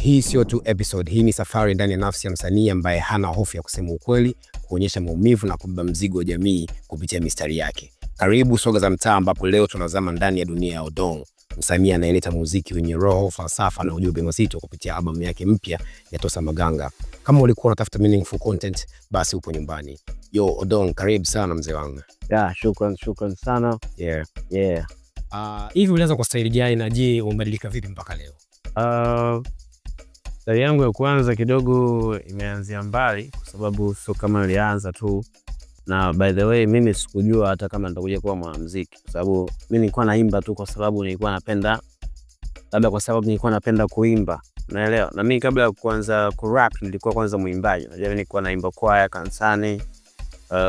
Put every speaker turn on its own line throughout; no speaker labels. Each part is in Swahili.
hii sio tu episode, hii ni safari ndani ya nafsi ya msanii ambaye hana hofu ya kusema ukweli, kuonyesha maumivu na kubeba mzigo wa jamii kupitia mistari yake. Karibu Soga za Mtaa, ambapo leo tunazama ndani ya dunia ya Odong, msanii anayeleta muziki wenye roho, falsafa na ujumbe mzito kupitia albamu yake mpya ya Tosa Maganga. Kama ulikuwa unatafuta meaningful content, basi upo nyumbani. Yo Odong, karibu sana mzee wangu.
Shukran sana.
Yeah. Hivi ulianza kwa style gani na je umebadilika vipi mpaka leo?
Style yangu ya kwanza kidogo imeanzia mbali kwa sababu sio kama nilianza tu. Na by the way mimi sikujua hata kama nitakuja kuwa mwanamuziki kwa sababu mimi nilikuwa naimba tu kwa sababu nilikuwa napenda kuimba. Unaelewa? Na mimi kabla ya kuanza kurap nilikuwa kwanza muimbaji. Unajua nilikuwa naimba kwaya kanisani,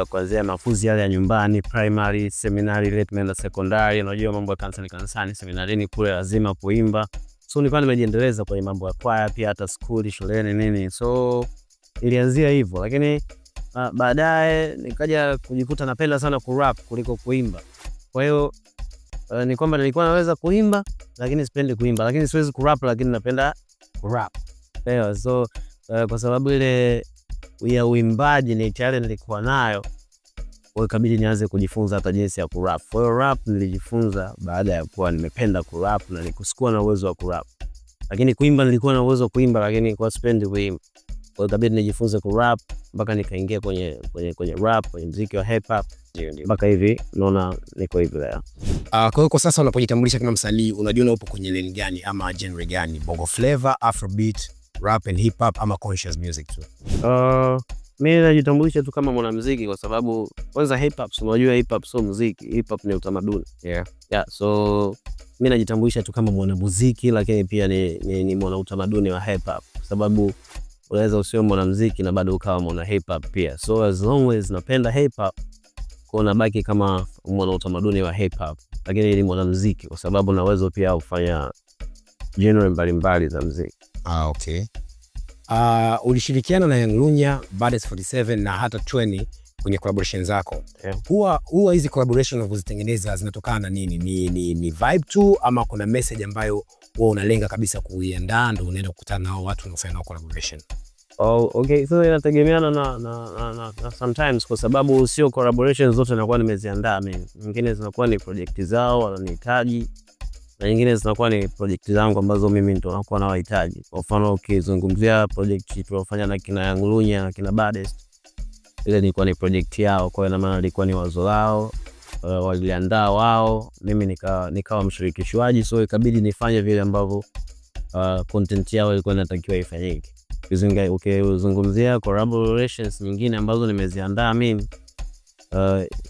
kuanzia mafunzo yale ya nyumbani, primary, seminary, late na secondary. Unajua mambo ya kanisani, seminarini kule lazima kuimba. So nilikuwa nimejiendeleza kwenye mambo ya kwaya pia hata shule, shuleni nini. So ilianzia hivyo, lakini baadaye nikaja kujikuta napenda sana kurap kuliko kuimba. Kwa hiyo ni kwamba nilikuwa naweza kuimba lakini sipendi kuimba, lakini siwezi kurap lakini napenda kurap. So kwa sababu ile ya uimbaji ni tayari nilikuwa nayo, kwa ikabidi nianze kujifunza hata jinsi ya kurap. Kwa hiyo rap nilijifunza baada ya kuwa nimependa kurap na nikusikuwa na uwezo wa kurap. Lakini kuimba nilikuwa na uwezo wa kuimba lakini kwa sipendi kuimba. Kwa hiyo ikabidi nijifunze kurap mpaka nikaingia kwenye rap, kwenye muziki wa hip hop. Mpaka hivi naona niko hivi leo.
Kwa hiyo kwa sasa unapojitambulisha kama msanii, unajiona upo kwenye lane gani ama genre gani? Bongo flavor, afrobeat, rap and hip hop ama conscious music tu?
Mimi najitambulisha tu kama mwanamuziki kwa sababu kwanza hip hop, unajua hip hop sio muziki, hip hop ni utamaduni. So mimi najitambulisha tu kama mwanamuziki lakini pia ni mwana utamaduni wa hip hop kwa sababu unaweza usiwe mwanamuziki na bado ukawa mwana hip hop pia. So as long as napenda hip hop, kwa nabaki kama mwana utamaduni wa hip hop lakini ni mwanamuziki kwa sababu naweza pia kufanya genre mbalimbali za muziki.
Okay. Ulishirikiana na Young Lunya, Baddest 47 na hata 20 kwenye collaboration zako. Huwa hizi collaboration unazozitengeneza zinatokana na nini? Ni vibe tu ama kuna message ambayo wewe unalenga kabisa kuiandaa ndio unaenda kukutana nao watu unaofanya nao collaboration?
Okay. So inategemeana na sometimes kwa sababu sio collaboration zote zinakuwa nimeziandaa mimi. Nyingine zinakuwa ni project zao wananihitaji na nyingine zinakuwa ni project zangu ambazo mimi ndo nakuwa nawahitaji. Kwa mfano ukizungumzia project tuliyofanya na kina Young Lunya na kina Baddest, ile ilikuwa ni project yao, kwa hiyo na maana ilikuwa ni wazo lao, waliandaa wao, mimi nikawa mshirikishwaji. So ikabidi nifanye vile ambavyo content yao ilikuwa inatakiwa ifanyike. Ukizungumzia collaborations nyingine ambazo nimeziandaa mimi,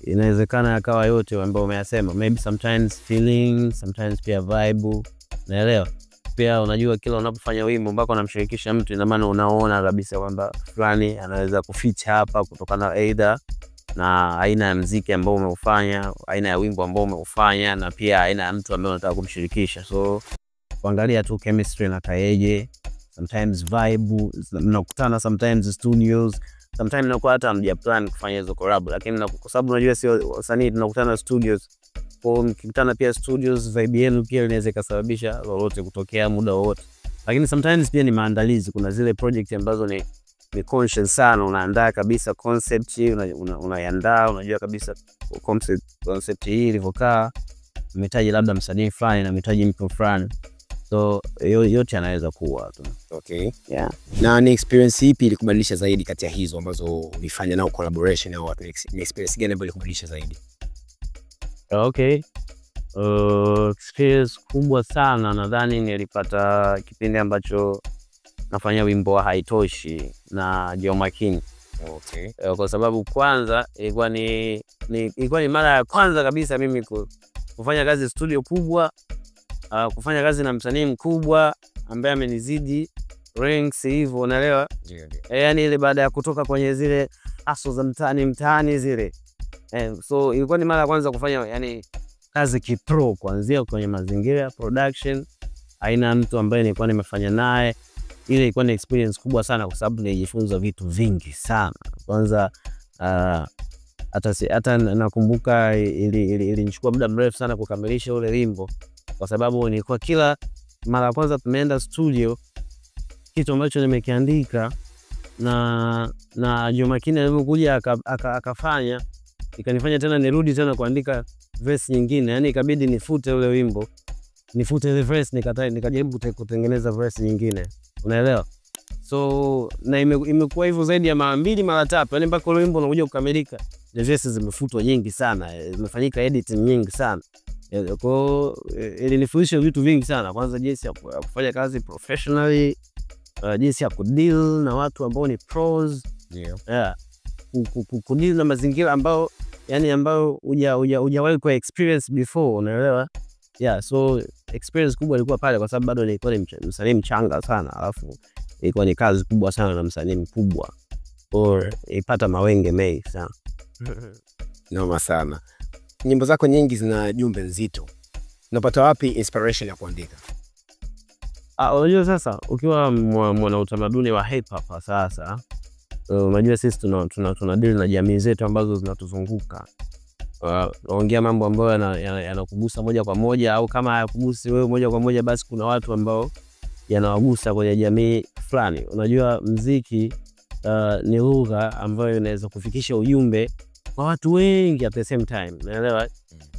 inawezekana yakawa yote ambayo umeyasema, maybe sometimes feeling, sometimes pia vibe. Naelewa pia, unajua kila unapofanya wimbo mpaka unamshirikisha mtu, ina maana unaona kabisa kwamba fulani anaweza kuficha hapa kutokana either na aina ya muziki ambao umeufanya, aina ya wimbo ambao umeufanya na pia aina ya mtu ambaye unataka kumshirikisha. So kuangalia tu chemistry na kaeje, sometimes vibe mnakutana, sometimes studios, sometimes nakuwa hata mjaplan kufanya hizo collab, lakini kwa sababu unajua sio wasanii tunakutana studios. Kwa mkikutana pia studios, vibe yenu pia inaweza kusababisha lolote kutokea muda wote. Lakini sometimes pia ni maandalizi. Kuna zile project ambazo ni conscious sana, unaandaa kabisa concept hii, unaiandaa, unajua kabisa concept hii ilivyokaa, unahitaji labda msanii fulani na unahitaji mtu fulani. So yote yanaweza kuwa tu.
Okay. Na ni experience ipi ilikubadilisha zaidi kati ya hizo ambazo ulifanya nao collaboration au watu? Ni experience gani ambayo ilikubadilisha zaidi?
Okay. Experience kubwa sana nadhani nilipata kipindi ambacho nafanya wimbo wa Haitoshi na Joh Makini.
Okay.
Kwa sababu kwanza ilikuwa ni mara ya kwanza kabisa mimi kufanya kazi studio kubwa, kufanya kazi na msanii mkubwa ambaye amenizidi ranks hivyo, unaelewa? Yaani ile baada ya kutoka kwenye zile aso za mtaani zile. So ilikuwa ni mara ya kwanza kufanya yani kazi kipro, kuanzia kwenye mazingira ya production, aina mtu ambaye nilikuwa nimefanya naye. Ile ilikuwa ni experience kubwa sana kwa sababu nilijifunza vitu vingi sana. Kwanza hata nakumbuka ilinichukua muda mrefu sana kukamilisha ule wimbo kwa sababu nilikuwa kila mara kwanza tumeenda studio kitu ambacho nimekiandika na Jomakini alivyokuja akafanya ikanifanya tena nirudi tena kuandika verse nyingine, yani ikabidi nifute ule wimbo, nifute ile verse, nikajaribu kutengeneza verse nyingine, unaelewa? So na imekuwa hivyo zaidi ya mara 2 mara 3, yani mpaka ule wimbo unakuja kukamilika the verses zimefutwa nyingi sana, imefanyika editing nyingi sana. Kwa hiyo ilinifundisha vitu vingi sana, kwanza jinsi ya kufanya kazi professionally, jinsi ya kudeal na watu ambao ni pros, kudeal na mazingira ambao hujawahi kwa experience before, unaelewa? So experience kubwa ilikuwa pale kwa sababu bado nilikuwa ni msanii mchanga sana, alafu ilikuwa ni kazi kubwa sana na msanii mkubwa, ipata mawenge mengi sana.
Noma sana. Nyimbo zako nyingi zina jumbe nzito. Unapata wapi inspiration ya kuandika?
Unajua sasa ukiwa mwana utamaduni wa hip hop sasa, unajua sisi tuna deal na jamii zetu ambazo zinatuzunguka. Naongea mambo ambayo yanakugusa moja kwa moja, au kama hayakugusi wewe moja kwa moja basi kuna watu ambao yanawagusa kwenye jamii fulani. Unajua muziki ni lugha ambayo inaweza kufikisha ujumbe kwa watu wengi at the same time, unaelewa?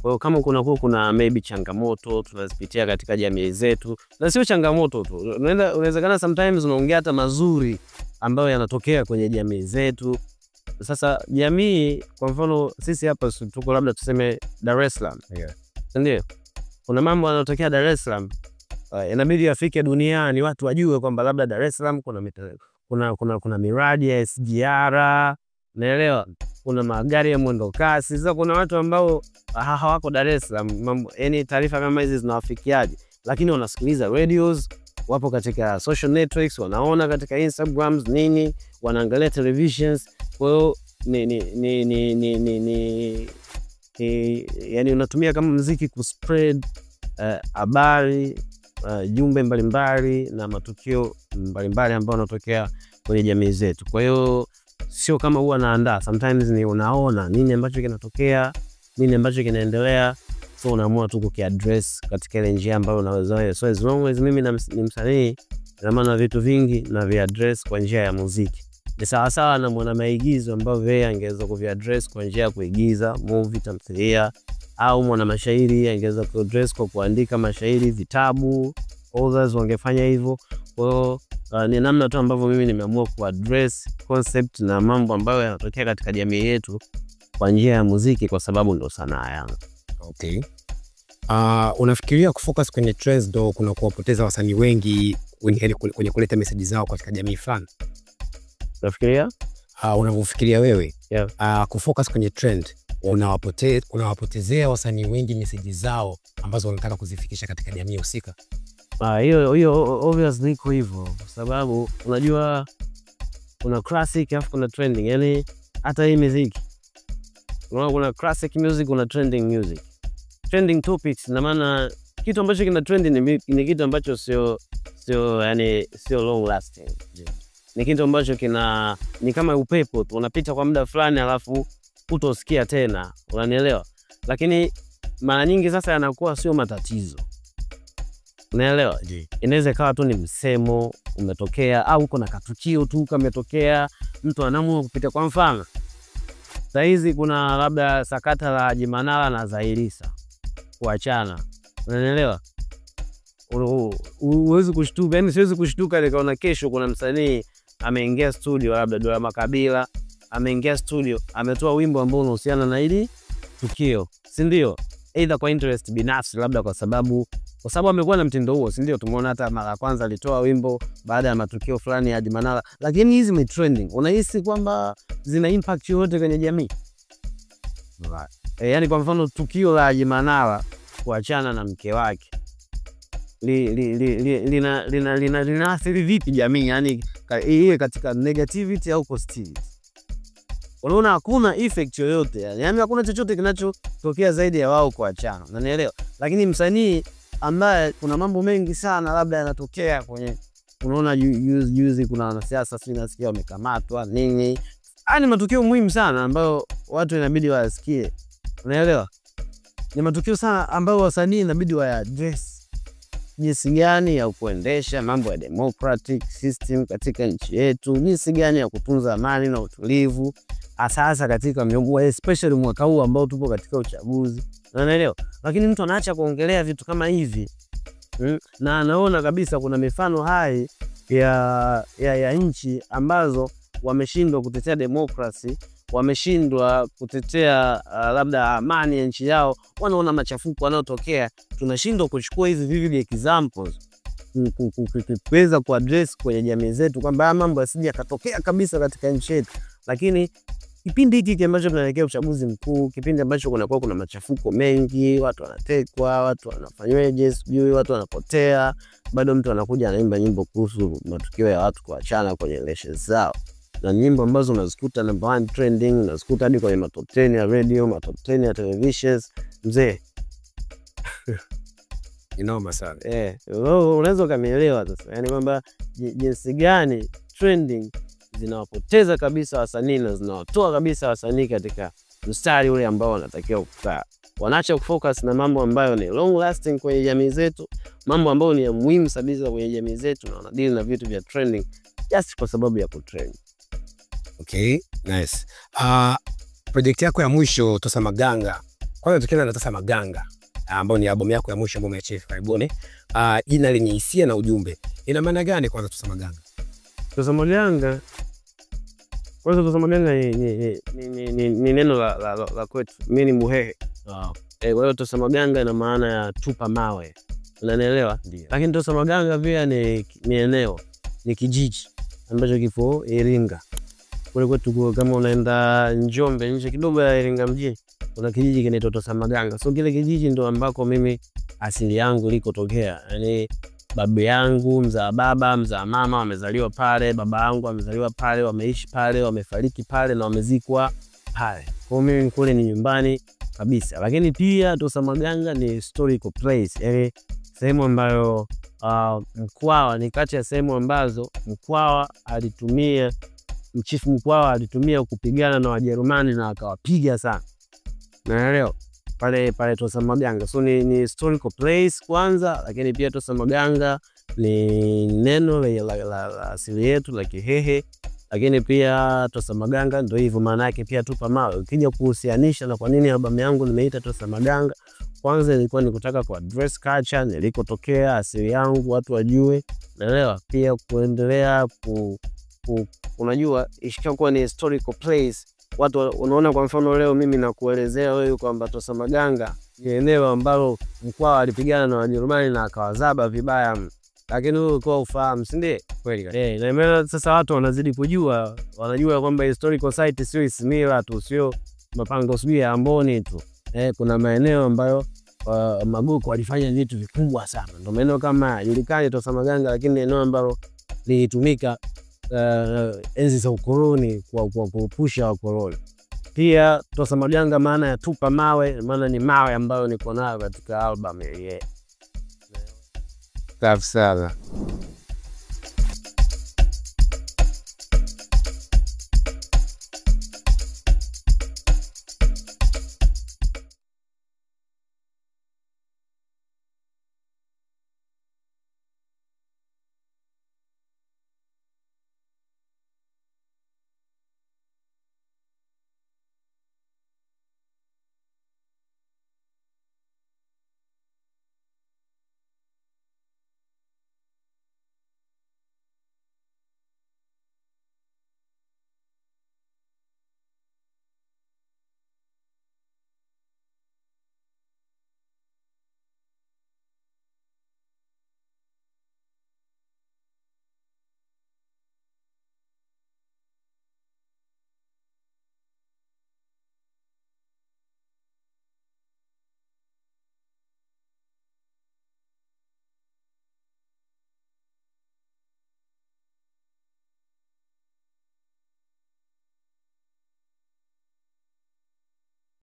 Kwa hiyo kama kuna maybe changamoto tunazipitia katika jamii zetu, na sio changamoto tu, unawezekana sometimes unaongea hata mazuri ambayo yanatokea kwenye jamii zetu. Sasa jamii, kwa mfano sisi hapa tuko labda tuseme Dar es Salaam, ndio kuna mambo yanatokea Dar es Salaam, inabidi yafike duniani, watu wajue kwamba labda Dar es Salaam kuna miradi ya SGR, unaelewa? Kuna magari ya mwendo kasi. Sasa kuna watu ambao hawako Dar es Salaam, yani taarifa kama hizi zinawafikiaje? Lakini wanasikiliza radios, wapo katika social networks, wanaona katika Instagrams nini, wanaangalia televisions. Kwa hiyo yani unatumia kama muziki kuspread habari, jumbe mbalimbali na matukio mbalimbali ambayo yanatokea kwenye jamii zetu. Kwa hiyo sio kama huwa naandaa, sometimes ni unaona nini ambacho kinatokea, nini ambacho kinaendelea, so unaamua tu kukiaddress katika ile njia ambayo unaweza. So as long as mimi ni msanii, na maana vitu vingi na viaddress kwa njia ya muziki. Ni sawa sawa na mwana maigizo ambao yeye angeweza kuviaddress kwa njia ya kuigiza movie, tamthilia, au mwana mashairi angeweza kuaddress kwa kuandika mashairi, vitabu, authors wangefanya hivyo. Kwa hiyo ni namna tu ambavyo mimi nimeamua kuaddress concept na mambo ambayo yanatokea katika jamii yetu kwa njia ya muziki, kwa sababu ndio sanaa yangu.
Okay. Unafikiria kufocus kwenye trends ndo kuna kuwapoteza wasanii wengi kwenye kuleta message zao katika jamii fulani?
Unafikiria?
Unavyofikiria wewe? Kufocus kwenye trend unawapotezea wasanii wengi message zao ambazo wanataka kuzifikisha katika jamii husika?
Hiyo obviously iko hivyo, kwa sababu unajua kuna classic alafu kuna trending. Yani hata hii muziki, unaona kuna classic music, kuna trending music. Trending topics, na maana kitu ambacho kina trend ni kitu ambacho sio long lasting. Ni kitu ambacho ni kama upepo tu, unapita kwa muda fulani alafu utosikia tena, unanielewa? Lakini mara nyingi sasa yanakuwa sio matatizo, unaelewa? Inaweza kawa tu ni msemo umetokea, au kuna katukio tu kametokea, mtu anaamua kupita. Kwa mfano sasa hizi kuna labda sakata la Jimanala na Zailisa kuachana, unanielewa? Uwezi kushtuka, yani siwezi kushtuka nikaona kesho kuna msanii ameingia studio, labda Dola Makabila ameingia studio, ametoa wimbo ambao unahusiana na hili tukio, si ndio? Either kwa interest binafsi, labda kwa sababu amekuwa na mtindo huo, si ndio? Tumeona hata mara kwanza alitoa wimbo baada ya matukio fulani ya Jimanala, lakini hizi ni trending. Unahisi kwamba zina impact yote kwenye jamii? Yani kwa mfano tukio la Jimanala kuachana na mke wake linaathiri vipi jamii, yani iwe katika negativity au positivity? Unaona hakuna effect yoyote, yani hakuna chochote kinachotokea zaidi ya wao kuachana, unanielewa? Lakini msanii ambaye kuna mambo mengi sana labda yanatokea kwenye, unaona juzi kuna wanasiasa sisi nasikia wamekamatwa nini, ni matukio muhimu sana ambayo watu inabidi wasikie, unaelewa? Ni matukio sana ambayo wasanii inabidi wa address, jinsi gani ya kuendesha mambo ya democratic system katika nchi yetu, jinsi gani ya kutunza amani na utulivu, hasa katika especially mwaka huu ambao tupo katika uchaguzi. Unaelewa? Lakini mtu anaacha kuongelea vitu kama hivi. Na anaona kabisa kuna mifano hai ya nchi ambazo wameshindwa kutetea demokrasi, wameshindwa kutetea labda amani ya nchi yao, wanaona machafuko yanayotokea. Tunashindwa kuchukua hizi vivid examples kuweza kuaddress kwenye jamii zetu kwamba mambo yasije yakatokea kabisa katika nchi yetu. Lakini kipindi hiki ambacho tunaelekea uchaguzi mkuu, kipindi ambacho kuna machafuko mengi, watu wanatekwa, watu wanafanyweje, sijui watu wanapotea, bado mtu anakuja anaimba nyimbo kuhusu matukio ya watu kuachana kwenye elections zao. Na nyimbo ambazo unazikuta number 1 trending, unazikuta hadi kwenye top 10 ya radio, top 10 ya televisions. Mzee,
inoma sana.
Unaweza kamielewa sasa. Yaani kwamba jinsi gani trending zinawapoteza kabisa wasanii na zinawatoa kabisa wasanii katika mstari ule ambao wanatakiwa kukaa. Wanaacha kufocus na mambo ambayo ni long lasting kwenye jamii zetu, mambo ambayo ni ya muhimu kabisa kwenye jamii zetu, na wanadeal na vitu vya trending just kwa sababu ya kutrend.
Okay, nice. Project yako ya mwisho Tosa Maganga. Kwanza tukianza na Tosa Maganga, ambayo ni album yako ya mwisho ambayo umeachia karibuni. Jina lenye hisia na ujumbe. Ina maana gani kwanza Tosa Maganga?
Tosa Maganga, kwanza Tosa Maganga ni neno la kwetu. Mimi ni Muhehe. Kwa hiyo Tosa Maganga ina maana ya tupa mawe. Unanielewa? Lakini Tosa Maganga pia ni eneo, ni kijiji ambacho kipo Iringa. Kule kwetu kama unaenda Njombe nje kidogo ya Iringa mjini, kuna kijiji kinaitwa Tosa Maganga. So kile kijiji ndo ambako mimi asili yangu ilikotokea. Yaani babu yangu, mzaa baba, mzaa mama wamezaliwa pale, baba yangu amezaliwa pale, wameishi pale, wamefariki pale na wamezikwa pale. Kwa mimi kule ni nyumbani kabisa. Lakini pia Tosa Maganga ni historical place. Yaani sehemu ambayo Mkwawa ni kati ya sehemu ambazo Chief Mkwawa alitumia kupigana na Wajerumani na akawapiga sana. Unaelewa? Pale Tosa Maganga. So ni historical place kwanza, lakini pia Tosa Maganga ni neno la asili yetu la Kihehe. Lakini pia Tosa Maganga ndio hivyo maana yake pia tupa mawe. Ukija kuhusianisha na kwa nini albamu yangu nimeita Tosa Maganga, kwanza ilikuwa ni kutaka ku address culture nilikotokea, asili yangu watu wajue. Unaelewa? Pia kuendelea unajua ishakuwa ni historical place. Watu unaona, kwa mfano leo mimi nakuelezea wewe kwamba Tosa Maganga ni eneo ambalo Mkwawa alipigana na Wajerumani na akawazaba vibaya. Lakini wewe kwa ufahamu, si ndiye? Kweli. Na maana sasa watu wanazidi kujua, wanajua kwamba historical site sio Isimila tu, sio Mapango sio ya Amboni tu. Kuna maeneo ambayo Magoko walifanya vitu vikubwa sana. Ndio maeneo kama julikani Tosa Maganga, lakini eneo ambalo lilitumika enzi za ukoloni kwa kupusha wakoloni. Pia Tosa Maganga maana ya tupa mawe, maana ni mawe ambayo niko nayo katika album.
Safi sana.